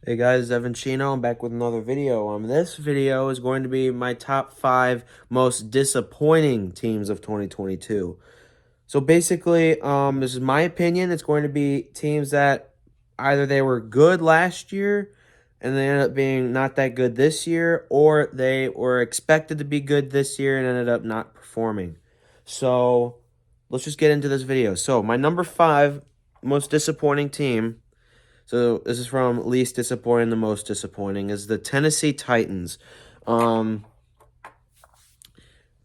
Hey guys, Evan Chino. I'm back with another video. This video is going to be my top 5 most disappointing teams of 2022. So basically, this is my opinion. It's going to be teams that either they were good last year and they ended up being not that good this year, or they were expected to be good this year and ended up not performing. So let's just get into this video. So my number 5 most disappointing team, so this is from least disappointing to most disappointing, is the Tennessee Titans. Um,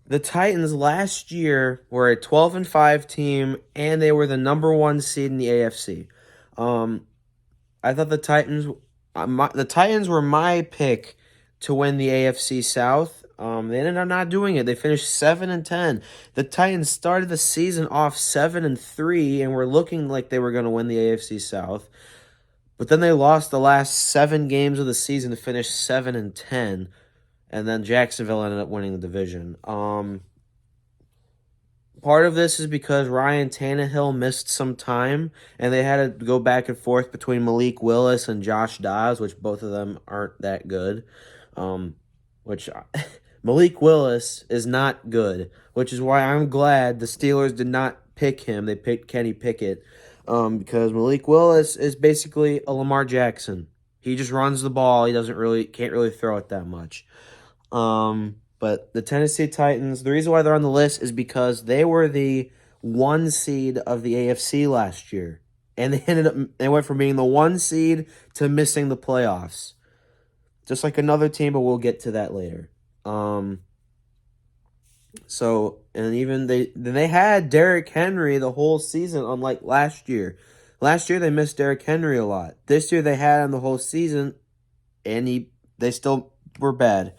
the Titans last year were a 12-5 team, and they were the number 1 seed in the AFC. I thought the Titans were my pick to win the AFC South. They ended up not doing it. They finished 7-10. The Titans started the season off 7-3, and were looking like they were going to win the AFC South. But then they lost the last 7 games of the season to finish 7-10, and then Jacksonville ended up winning the division. Part of this is because Ryan Tannehill missed some time, and they had to go back and forth between Malik Willis and Josh Dobbs, which both of them aren't that good. Which Malik Willis is not good, which is why I'm glad the Steelers did not pick him. They picked Kenny Pickett, because Malik Willis is basically a Lamar Jackson. He just runs the ball. He can't really throw it that much. But the Tennessee Titans, the reason why they're on the list is because they were the 1 seed of the AFC last year. And they went from being the 1 seed to missing the playoffs. Just like another team, but we'll get to that later. They had Derrick Henry the whole season, unlike last year. Last year they missed Derrick Henry a lot. This year they had him the whole season, and they still were bad.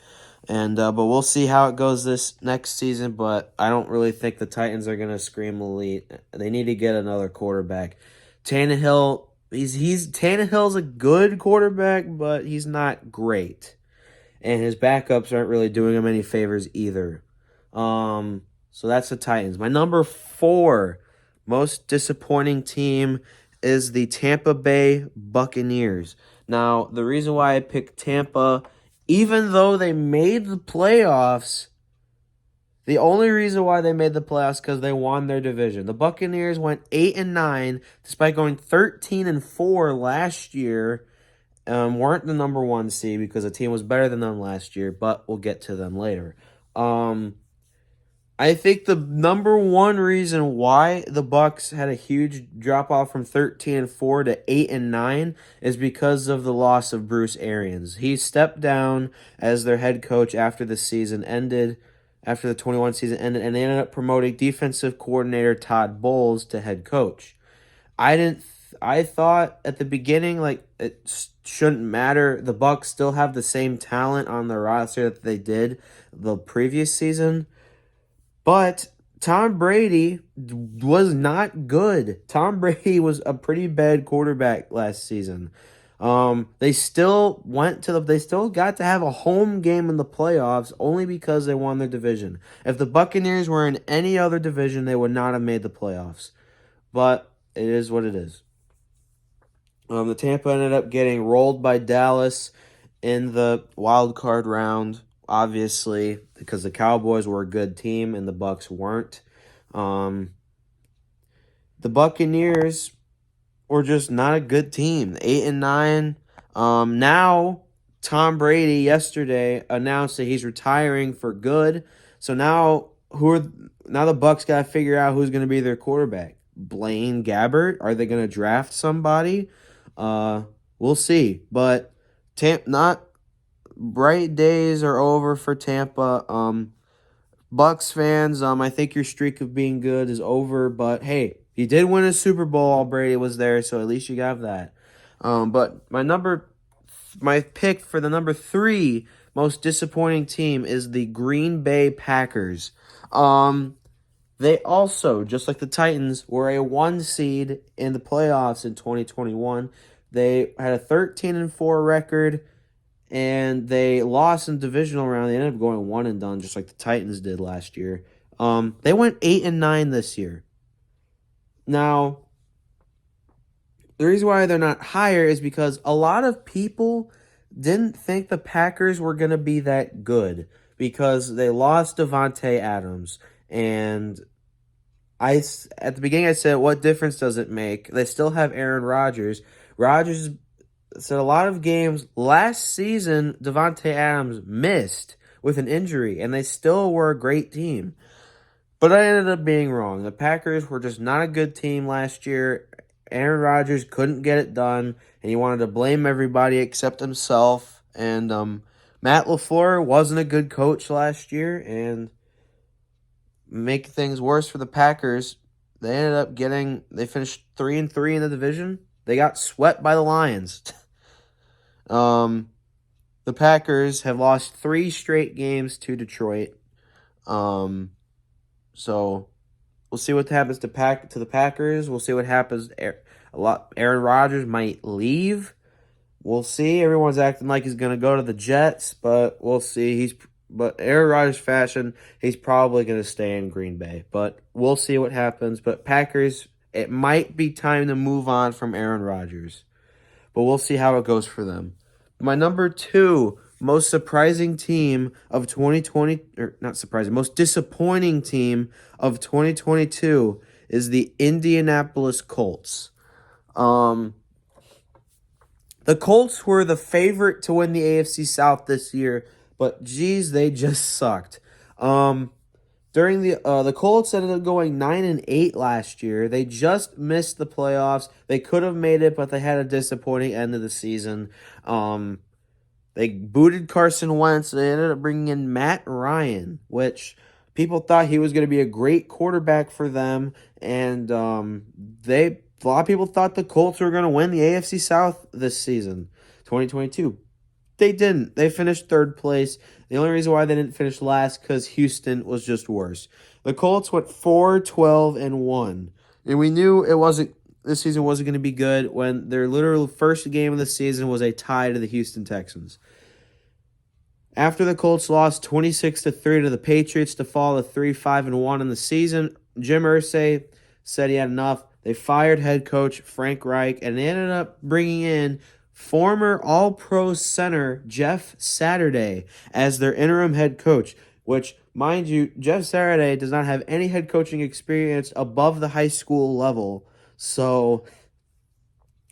But we'll see how it goes this next season. But I don't really think the Titans are gonna scream elite. They need to get another quarterback. Tannehill's a good quarterback, but he's not great, and his backups aren't really doing him any favors either. So that's the Titans. My number 4 most disappointing team is the Tampa Bay Buccaneers. Now, the reason why I picked Tampa, even though they made the playoffs, the only reason why they made the playoffs because they won their division. The Buccaneers went 8-9 despite going 13-4 last year. Weren't the number 1 seed because the team was better than them last year, but we'll get to them later. I think the number 1 reason why the Bucs had a huge drop off from 13-4 to 8-9 is because of the loss of Bruce Arians. He stepped down as their head coach after the 21 season ended, and they ended up promoting defensive coordinator Todd Bowles to head coach. I thought at the beginning, like, it shouldn't matter. The Bucs still have the same talent on the roster that they did the previous season. But Tom Brady was not good. Tom Brady was a pretty bad quarterback last season. They still got to have a home game in the playoffs only because they won their division. If the Buccaneers were in any other division, they would not have made the playoffs. But it is what it is. The Tampa ended up getting rolled by Dallas in the wild card round, obviously, because the Cowboys were a good team and the Bucs weren't. The Buccaneers were just not a good team. 8-9. Now Tom Brady yesterday announced that he's retiring for good. So now the Bucs got to figure out who's going to be their quarterback. Blaine Gabbert? Are they going to draft somebody? We'll see. But not bright days are over for Tampa. Bucs fans, I think your streak of being good is over. But hey, he did win a Super Bowl while Brady was there, so at least you got that. But my pick for the number 3 most disappointing team is the Green Bay Packers. They also, just like the Titans, were a 1 seed in the playoffs in 2021. They had a 13-4 record, and they lost in the divisional round. They ended up going 1-done, just like the Titans did last year. They went 8-9 this year. Now, The reason why they're not higher is because a lot of people didn't think the Packers were going to be that good because they lost Devontae Adams. And at the beginning I said, what difference does it make? They still have Aaron Rodgers. Rodgers said a lot of games last season Devontae Adams missed with an injury, and they still were a great team. But I ended up being wrong. The Packers were just not a good team last year. Aaron Rodgers couldn't get it done, and he wanted to blame everybody except himself. And Matt LaFleur wasn't a good coach last year, and make things worse for the Packers, they finished 3-3 in the division. They got swept by the Lions. The Packers have lost 3 straight games to Detroit. So we'll see what happens to the Packers. We'll see what happens. Aaron Rodgers might leave. We'll see. Everyone's acting like he's going to go to the Jets, but we'll see. But Aaron Rodgers fashion, he's probably going to stay in Green Bay. But we'll see what happens. But Packers, it might be time to move on from Aaron Rodgers. But we'll see how it goes for them. My number 2 most surprising team of 2020, or not surprising, most disappointing team of 2022 is the Indianapolis Colts. The Colts were the favorite to win the AFC South this year, but geez, they just sucked. During the Colts ended up going 9-8 last year. They just missed the playoffs. They could have made it, but they had a disappointing end of the season. They booted Carson Wentz. They ended up bringing in Matt Ryan, which people thought he was going to be a great quarterback for them. And a lot of people thought the Colts were going to win the AFC South this season, 2022. They didn't. They finished 3rd place. The only reason why they didn't finish last because Houston was just worse. The Colts went 4-12-1. And we knew this season wasn't going to be good when their literal first game of the season was a tie to the Houston Texans. After the Colts lost 26-3 to the Patriots to fall to 3-5-1 in the season, Jim Irsay said he had enough. They fired head coach Frank Reich, and they ended up bringing in former All-Pro center Jeff Saturday as their interim head coach, which, mind you, Jeff Saturday does not have any head coaching experience above the high school level. So,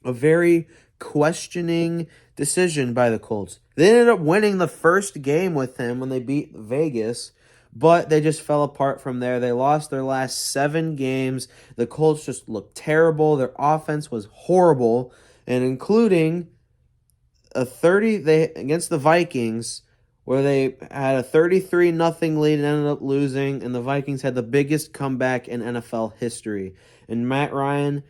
a very questioning decision by the Colts. They ended up winning the first game with him when they beat Vegas, but they just fell apart from there. They lost their last 7 games. The Colts just looked terrible. Their offense was horrible, and including against the Vikings, where they had a 33-0 lead and ended up losing, and the Vikings had the biggest comeback in NFL history. And Matt Ryan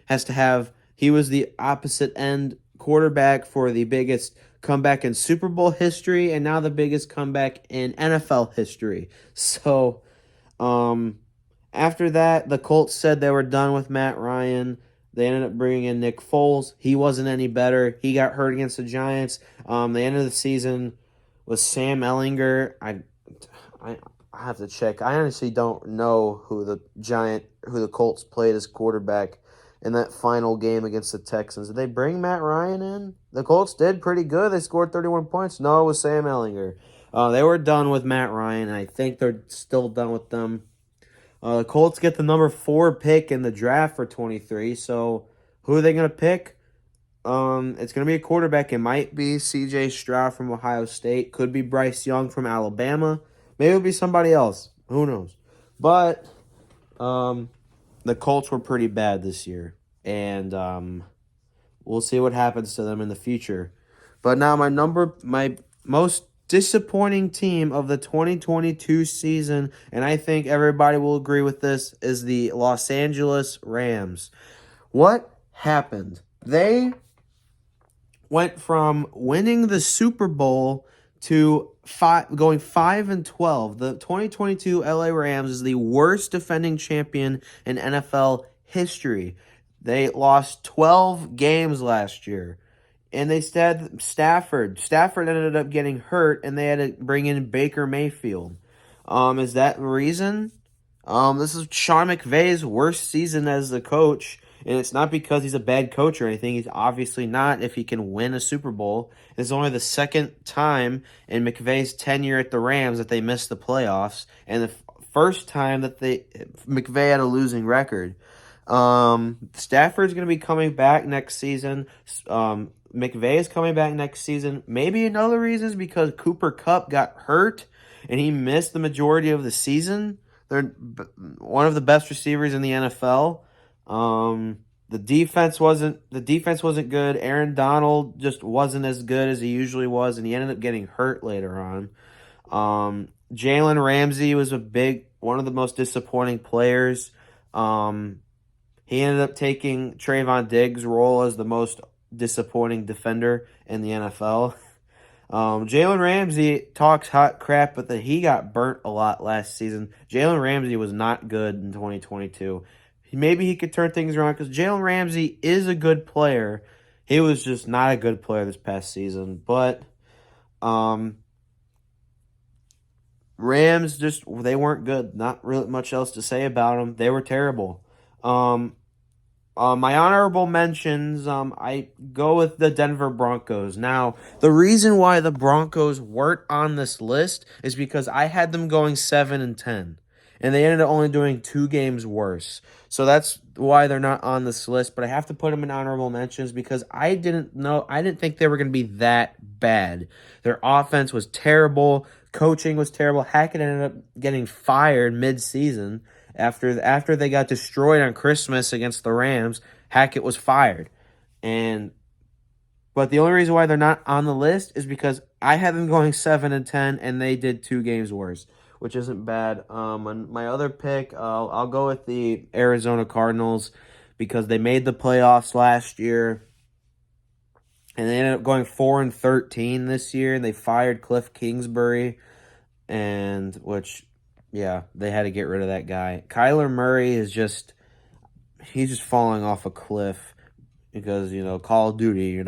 he was the opposite end quarterback for the biggest comeback in Super Bowl history and now the biggest comeback in NFL history. So, after that, the Colts said they were done with Matt Ryan. They ended up bringing in Nick Foles. He wasn't any better. He got hurt against the Giants. The end of the season was Sam Ehlinger. I have to check. I honestly don't know who the Colts played as quarterback in that final game against the Texans. Did they bring Matt Ryan in? The Colts did pretty good. They scored 31 points. No, it was Sam Ehlinger. They were done with Matt Ryan, and I think they're still done with them. The Colts get the number 4 pick in the draft for 23. So who are they going to pick? It's going to be a quarterback. It might be C.J. Stroud from Ohio State. Could be Bryce Young from Alabama. Maybe it'll be somebody else. Who knows? But the Colts were pretty bad this year. And we'll see what happens to them in the future. But now my most disappointing team of the 2022 season, and I think everybody will agree with this, is the Los Angeles Rams. What happened? They went from winning the Super Bowl to going 5-12. The 2022 LA Rams is the worst defending champion in NFL history. They lost 12 games last year. And they said Stafford. Stafford ended up getting hurt, and they had to bring in Baker Mayfield. Is that the reason? This is Sean McVay's worst season as the coach, And it's not because he's a bad coach or anything. He's obviously not if he can win a Super Bowl. It's only the second time in McVay's tenure at the Rams that they missed the playoffs, and the first time that McVay had a losing record. Stafford's going to be coming back next season. McVay is coming back next season. Maybe another reason is because Cooper Kupp got hurt and he missed the majority of the season. They're one of the best receivers in the NFL. The defense wasn't good. Aaron Donald just wasn't as good as he usually was, and he ended up getting hurt later on. Jalen Ramsey was one of the most disappointing players. He ended up taking Trayvon Diggs' role as the most disappointing defender in the NFL. Jalen Ramsey talks hot crap, but he got burnt a lot last season. Jalen Ramsey was not good in 2022. Maybe he could turn things around because Jalen Ramsey is a good player. He was just not a good player this past season. But Rams they weren't good. Not really much else to say about them. They were terrible. My honorable mentions, I go with the Denver Broncos. Now, the reason why the Broncos weren't on this list is because I had them going 7-10, and they ended up only doing 2 games worse. So that's why they're not on this list, but I have to put them in honorable mentions because I didn't think they were going to be that bad. Their offense was terrible. Coaching was terrible. Hackett ended up getting fired mid-season. After they got destroyed on Christmas against the Rams, Hackett was fired. But the only reason why they're not on the list is because I had them going 7-10, and they did 2 games worse, which isn't bad. And my other pick, I'll go with the Arizona Cardinals because they made the playoffs last year, and they ended up going 4-13 this year, and they fired Cliff Kingsbury, yeah, they had to get rid of that guy. Kyler Murray he's just falling off a cliff because, Call of Duty,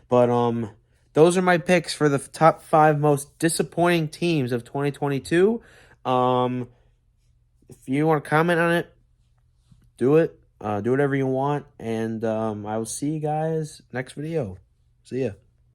But those are my picks for the top 5 most disappointing teams of 2022. If you want to comment on it, do it. Do whatever you want, and I will see you guys next video. See ya.